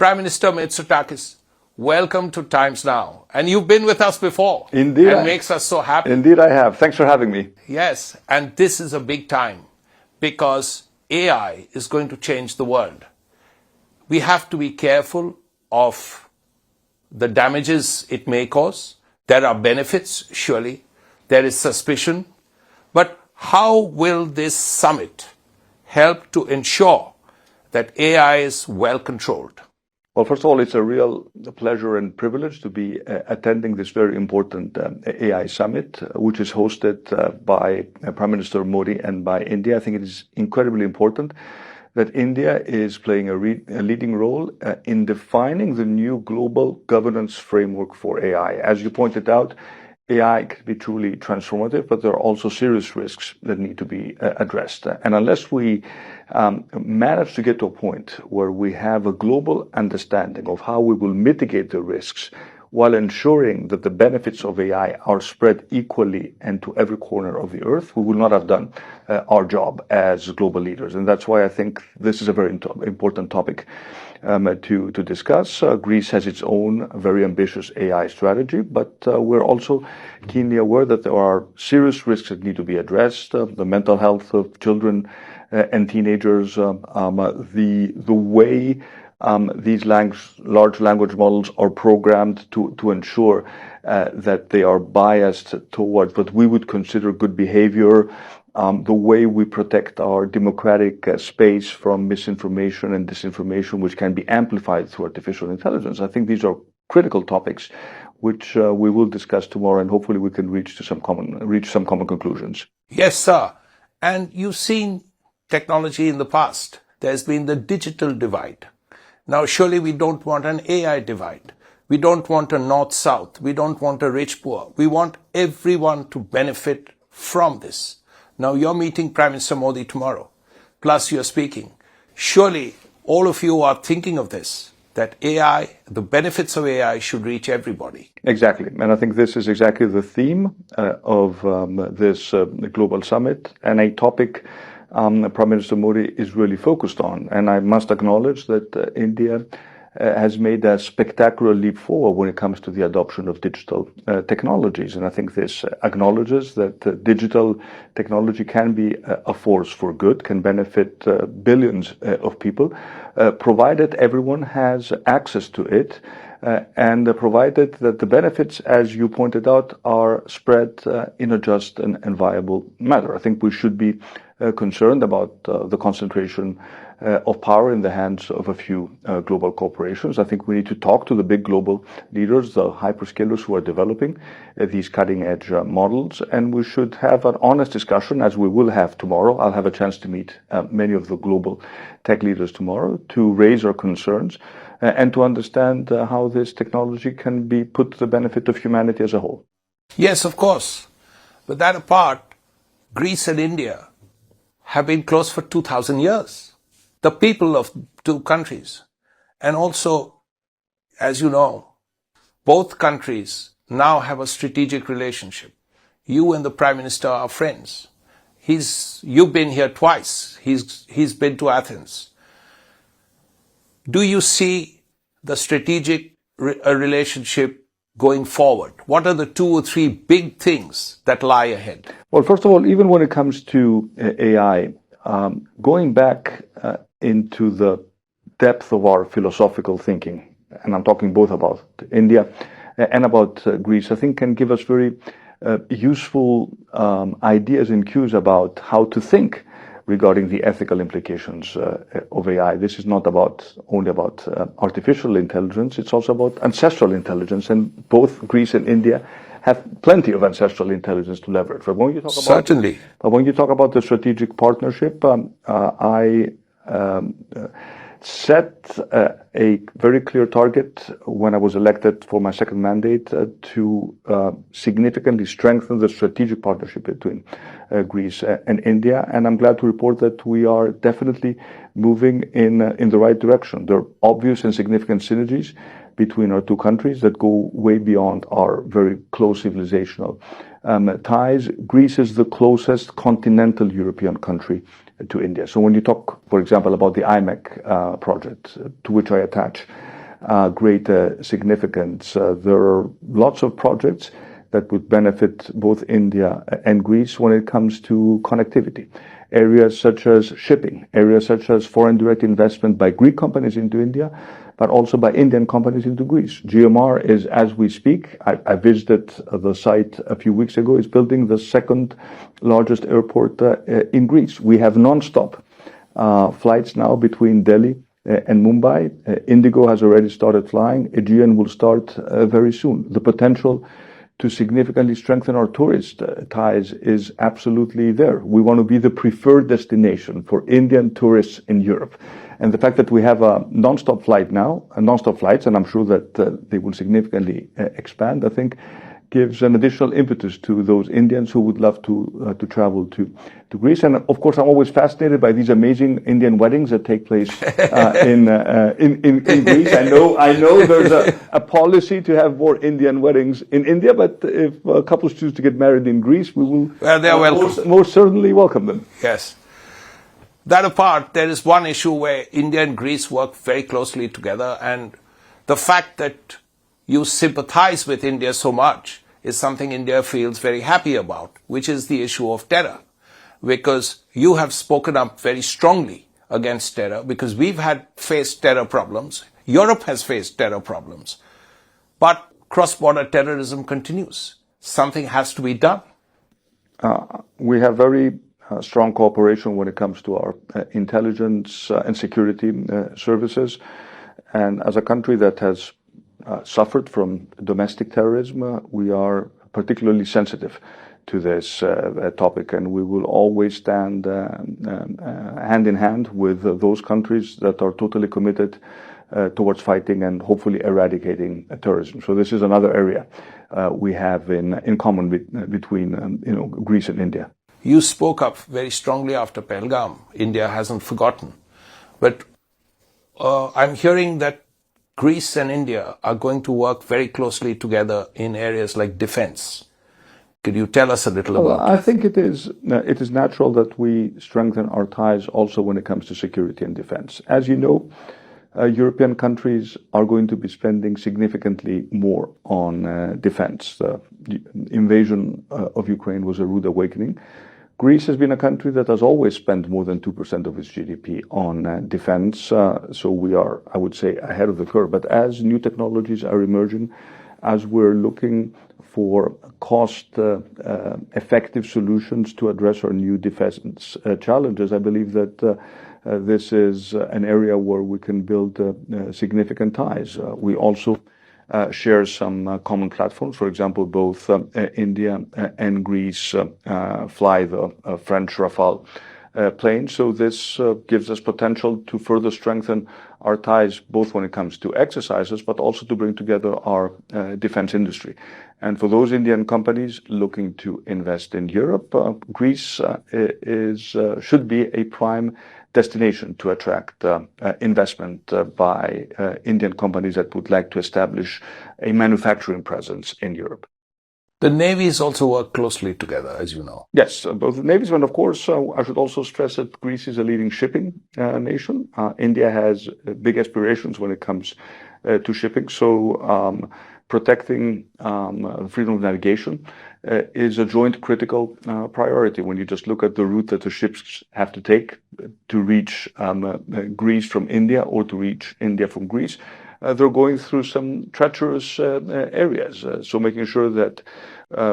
Prime Minister Mitsotakis, welcome to Times Now. And you've been with us before. Indeed. And makes us so happy. Indeed I have. Thanks for having me. Yes, and this is a big time because AI is going to change the world. We have to be careful of the damages it may cause. There are benefits, surely. There is suspicion. But how will this summit help to ensure that AI is well controlled? Well, first of all, it's a real pleasure and privilege to be attending this very important AI summit, which is hosted by Prime Minister Modi and by India. I think it is incredibly important that India is playing a leading role in defining the new global governance framework for AI. As you pointed out, AI can be truly transformative, but there are also serious risks that need to be addressed. And unless we manage to get to a point where we have a global understanding of how we will mitigate the risks while ensuring that the benefits of AI are spread equally and to every corner of the earth, we will not have done our job as global leaders. And that's why I think this is a very important topic to discuss. Greece has its own very ambitious AI strategy, but we're also keenly aware that there are serious risks that need to be addressed. The mental health of children and teenagers, the way these large language models are programmed to ensure that they are biased towards what we would consider good behavior, the way we protect our democratic space from misinformation and disinformation, which can be amplified through artificial intelligence. I think these are critical topics which we will discuss tomorrow, and hopefully we can reach some common conclusions. Yes, sir. And you've seen technology in the past. There's been the digital divide. Now, surely we don't want an AI divide. We don't want a north-south. We don't want a rich-poor. We want everyone to benefit from this. Now, you're meeting Prime Minister Modi tomorrow, plus you're speaking. Surely all of you are thinking of this, that AI, the benefits of AI should reach everybody. Exactly. And I think this is exactly the theme of this global summit, and a topic Prime Minister Modi is really focused on. And I must acknowledge that India has made a spectacular leap forward when it comes to the adoption of digital technologies. And I think this acknowledges that digital technology can be a force for good, can benefit billions of people, provided everyone has access to it, and provided that the benefits, as you pointed out, are spread in a just and viable manner. I think we should be concerned about the concentration of power in the hands of a few global corporations. I think we need to talk to the big global leaders, the hyperscalers who are developing these cutting-edge models, and we should have an honest discussion, as we will have tomorrow. I'll have a chance to meet many of the global tech leaders tomorrow to raise our concerns and to understand how this technology can be put to the benefit of humanity as a whole. Yes, of course. But that apart, Greece and India have been close for 2,000 years. The people of two countries. And also, as you know, both countries now have a strategic relationship. You and the Prime Minister are friends. You've been here twice. He's been to Athens. Do you see the strategic relationship going forward? What are the 2 or 3 big things that lie ahead? Well, first of all, even when it comes to AI, going back into the depth of our philosophical thinking, and I'm talking both about India and about Greece, I think can give us very useful ideas and cues about how to think regarding the ethical implications of AI. This is not only about artificial intelligence, it's also about ancestral intelligence, and both Greece and India have plenty of ancestral intelligence to leverage. But when you talk about, certainly. But when you talk about the strategic partnership, I set a very clear target when I was elected for my second mandate to significantly strengthen the strategic partnership between Greece and India, and I'm glad to report that we are definitely moving in the right direction. There are obvious and significant synergies between our two countries that go way beyond our very close civilizational ties. Greece is the closest continental European country to India. So when you talk, for example, about the IMEC project, to which I attach great significance. There are lots of projects that would benefit both India and Greece when it comes to connectivity. Areas such as shipping, areas such as foreign direct investment by Greek companies into India, but also by Indian companies into Greece. GMR is, as we speak, I visited the site a few weeks ago, is building the second largest airport in Greece. We have non-stop flights now between Delhi and Mumbai. Indigo has already started flying. Aegean will start very soon. The potential to significantly strengthen our tourist ties is absolutely there. We want to be the preferred destination for Indian tourists in Europe. And the fact that we have a non-stop flight now, non-stop flights, and I'm sure that they will significantly expand, I think gives an additional impetus to those Indians who would love to travel to Greece. And of course, I'm always fascinated by these amazing Indian weddings that take place in Greece. I know there's a policy to have more Indian weddings in India, but if couples choose to get married in Greece, we will they're welcome. Most certainly welcome them. Yes. That apart, there is one issue where India and Greece work very closely together, and the fact that you sympathize with India so much is something India feels very happy about, which is the issue of terror. Because you have spoken up very strongly against terror, because we've faced terror problems. Europe has faced terror problems. But cross-border terrorism continues. Something has to be done. We have very strong cooperation when it comes to our intelligence and security services. And as a country that has suffered from domestic terrorism, we are particularly sensitive to this topic, and we will always stand hand in hand with those countries that are totally committed towards fighting and hopefully eradicating terrorism. So this is another area we have in common between Greece and India. You spoke up very strongly after Pahalgam. India hasn't forgotten. But I'm hearing that Greece and India are going to work very closely together in areas like defense. Could you tell us a little about I think it is natural that we strengthen our ties also when it comes to security and defense. As you know, European countries are going to be spending significantly more on defense. The invasion of Ukraine was a rude awakening. Greece has been a country that has always spent more than 2% of its GDP on defense, so we are, I would say, ahead of the curve. But as new technologies are emerging, as we're looking for cost-effective solutions to address our new defense challenges, I believe that this is an area where we can build significant ties. We also share some common platforms. For example, both India and Greece fly the French Rafale planes. So this gives us potential to further strengthen our ties, both when it comes to exercises, but also to bring together our defense industry. And for those Indian companies looking to invest in Europe, Greece should be a prime destination to attract investment by Indian companies that would like to establish a manufacturing presence in Europe. The navies also work closely together, as you know. Yes, both navies, and of course, I should also stress that Greece is a leading shipping nation. India has big aspirations when it comes to shipping. So protecting freedom of navigation is a joint critical priority. When you just look at the route that the ships have to take to reach Greece from India or to reach India from Greece, they're going through some treacherous areas. So making sure that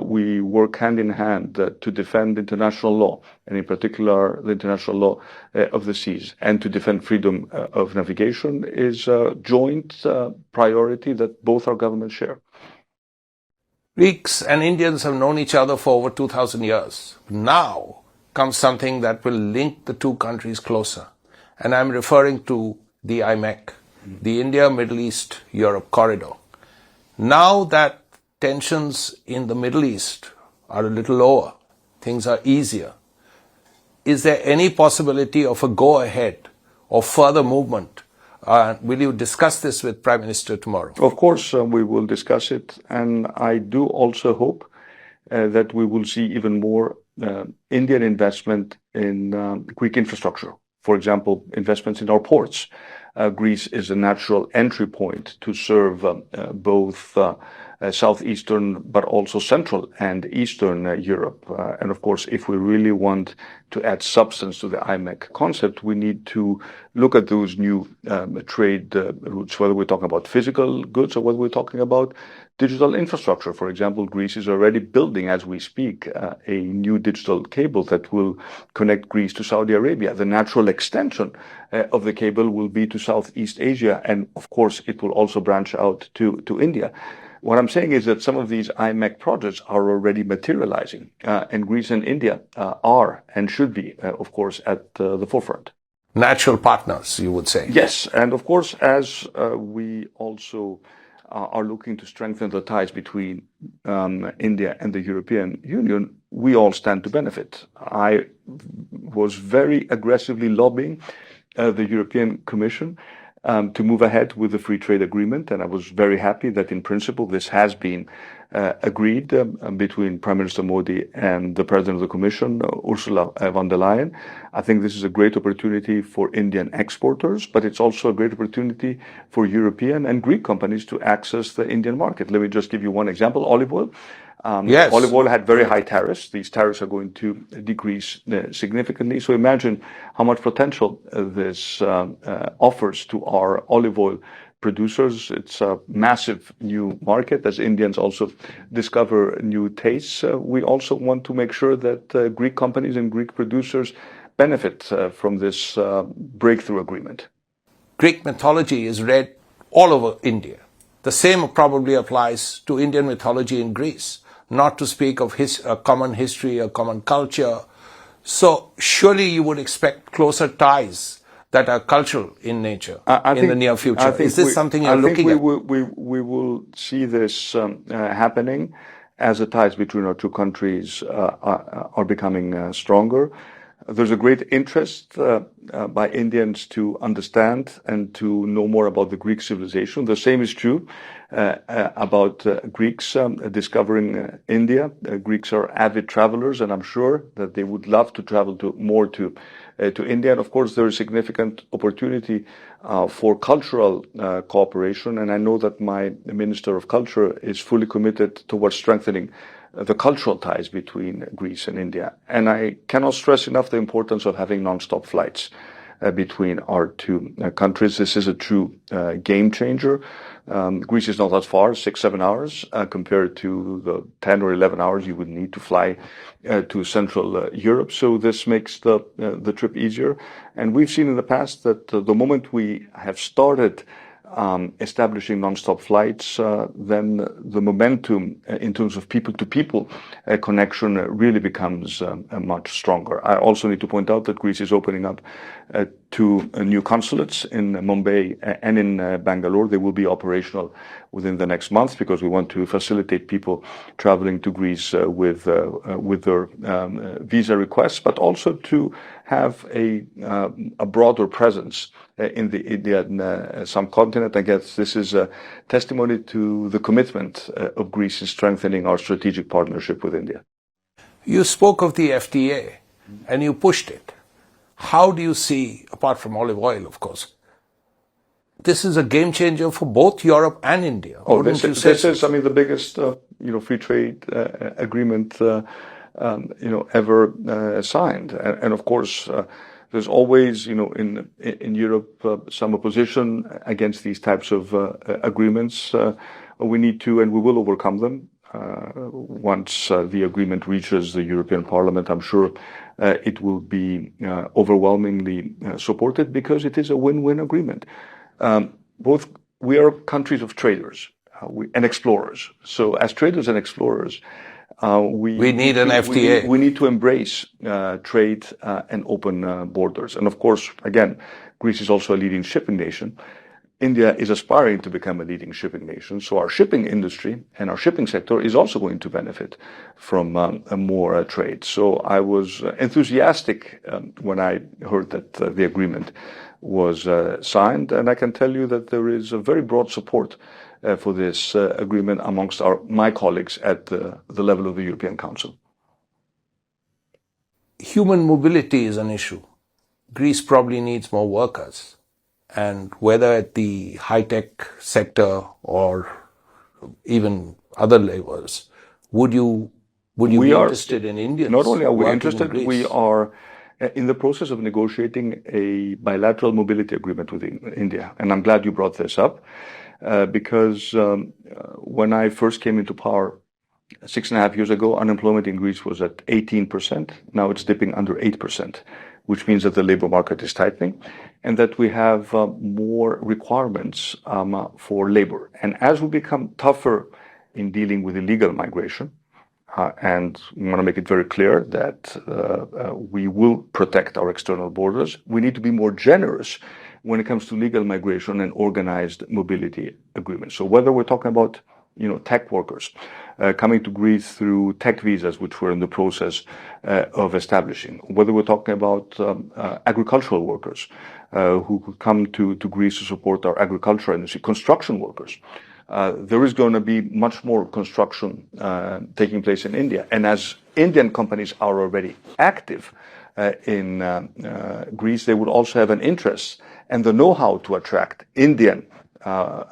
we work hand in hand to defend international law, and in particular the international law of the seas, and to defend freedom of navigation is a joint priority that both our governments share. Greeks and Indians have known each other for over 2,000 years. Now comes something that will link the two countries closer. And I'm referring to the IMEC, the India, Middle East, Europe corridor. Now that tensions in the Middle East are a little lower, things are easier, is there any possibility of a go-ahead or further movement? Will you discuss this with Prime Minister tomorrow? Of course, we will discuss it. And I do also hope that we will see even more Indian investment in Greek infrastructure. For example, investments in our ports. Greece is a natural entry point to serve both southeastern, but also central and eastern Europe. And of course, if we really want to add substance to the IMEC concept, we need to look at those new trade routes, whether we're talking about physical goods or whether we're talking about digital infrastructure. For example, Greece is already building, as we speak, a new digital cable that will connect Greece to Saudi Arabia. The natural extension of the cable will be to Southeast Asia, and of course, it will also branch out to India. What I'm saying is that some of these IMEC projects are already materializing, and Greece and India are and should be, of course, at the forefront. Natural partners, you would say. Yes, and of course, as we also are looking to strengthen the ties between India and the European Union, we all stand to benefit. I was very aggressively lobbying the European Commission to move ahead with the free trade agreement, and I was very happy that in principle this has been agreed between Prime Minister Modi and the President of the Commission, Ursula von der Leyen. I think this is a great opportunity for Indian exporters, but it's also a great opportunity for European and Greek companies to access the Indian market. Let me just give you one example, olive oil. Yes. Olive oil had very high tariffs. These tariffs are going to decrease significantly. So imagine how much potential this offers to our olive oil producers. It's a massive new market as Indians also discover new tastes. We also want to make sure that Greek companies and Greek producers benefit from this breakthrough agreement. Greek mythology is read all over India. The same probably applies to Indian mythology in Greece, not to speak of a common history, a common culture. So surely you would expect closer ties that are cultural in nature in the near future. Is this something you're looking at? We will see this happening as the ties between our two countries are becoming stronger. There's a great interest by Indians to understand and to know more about the Greek civilization. The same is true about Greeks discovering India. Greeks are avid travelers, and I'm sure that they would love to travel more to India. And of course, there is significant opportunity for cultural cooperation. And I know that my Minister of Culture is fully committed towards strengthening the cultural ties between Greece and India. And I cannot stress enough the importance of having non-stop flights between our two countries. This is a true game changer. Greece is not that far, 6-7 hours, compared to the 10 or 11 hours you would need to fly to Central Europe. So this makes the trip easier. And we've seen in the past that the moment we have started establishing non-stop flights, then the momentum in terms of people-to-people connection really becomes much stronger. I also need to point out that Greece is opening up two new consulates in Mumbai and in Bangalore. They will be operational within the next month because we want to facilitate people traveling to Greece with their visa requests, but also to have a broader presence in the Indian subcontinent. I guess this is a testimony to the commitment of Greece in strengthening our strategic partnership with India. You spoke of the FTA and you pushed it. How do you see, apart from olive oil, of course, this is a game changer for both Europe and India? This is, I mean, the biggest, free trade agreement, ever signed. And of course, there's always, in Europe, some opposition against these types of agreements. We need to, and we will overcome them. Once the agreement reaches the European Parliament, I'm sure it will be overwhelmingly supported because it is a win-win agreement. We are countries of traders and explorers. So as traders and explorers, we need an FTA. We need to embrace trade and open borders. And of course, again, Greece is also a leading shipping nation. India is aspiring to become a leading shipping nation. So our shipping industry and our shipping sector is also going to benefit from more trade. So I was enthusiastic when I heard that the agreement was signed. And I can tell you that there is a very broad support for this agreement amongst my colleagues at the level of the European Council. Human mobility is an issue. Greece probably needs more workers. and whether at the high-tech sector or even other levels, would you be interested in Indians? Not only are we working interested, in Greece? we are in the process of negotiating a bilateral mobility agreement with India. And I'm glad you brought this up because when I first came into power 6.5 years ago, unemployment in Greece was at 18%. Now it's dipping under 8%, which means that the labor market is tightening and that we have more requirements for labor. And as we become tougher in dealing with illegal migration, and we want to make it very clear that we will protect our external borders, we need to be more generous when it comes to legal migration and organized mobility agreements. So whether we're talking about tech workers coming to Greece through tech visas, which we're in the process of establishing, whether we're talking about agricultural workers who could come to Greece to support our agriculture industry, construction workers. There is going to be much more construction taking place in India. And as Indian companies are already active in Greece, they would also have an interest and the know-how to attract Indian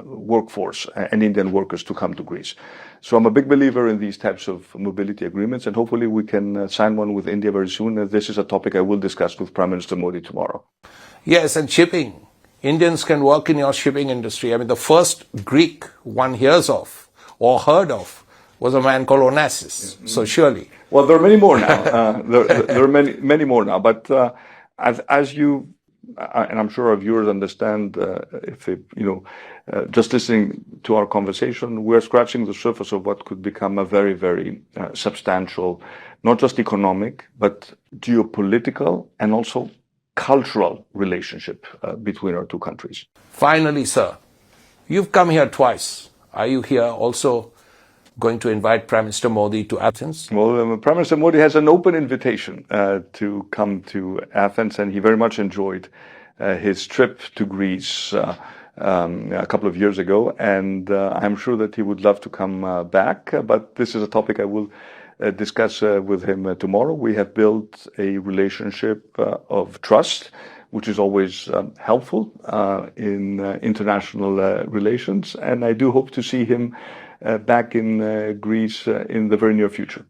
workforce and Indian workers to come to Greece. So I'm a big believer in these types of mobility agreements, and hopefully we can sign one with India very soon. This is a topic I will discuss with Prime Minister Modi tomorrow. Yes, and shipping. Indians can work in your shipping industry. I mean, the first Greek one hears of or heard of was a man called Onassis. So surely. Well, there are many more now. There are many more now. But as you, and I'm sure our viewers understand, if they, just listening to our conversation, we're scratching the surface of what could become a very, very substantial, not just economic, but geopolitical and also cultural relationship between our two countries. Finally, sir, you've come here twice. Are you here also going to invite Prime Minister Modi to Athens? Well, Prime Minister Modi has an open invitation to come to Athens, and he very much enjoyed his trip to Greece a couple of years ago, and I'm sure that he would love to come back, but this is a topic I will discuss with him tomorrow. We have built a relationship of trust, which is always helpful in international relations, and I do hope to see him back in Greece in the very near future.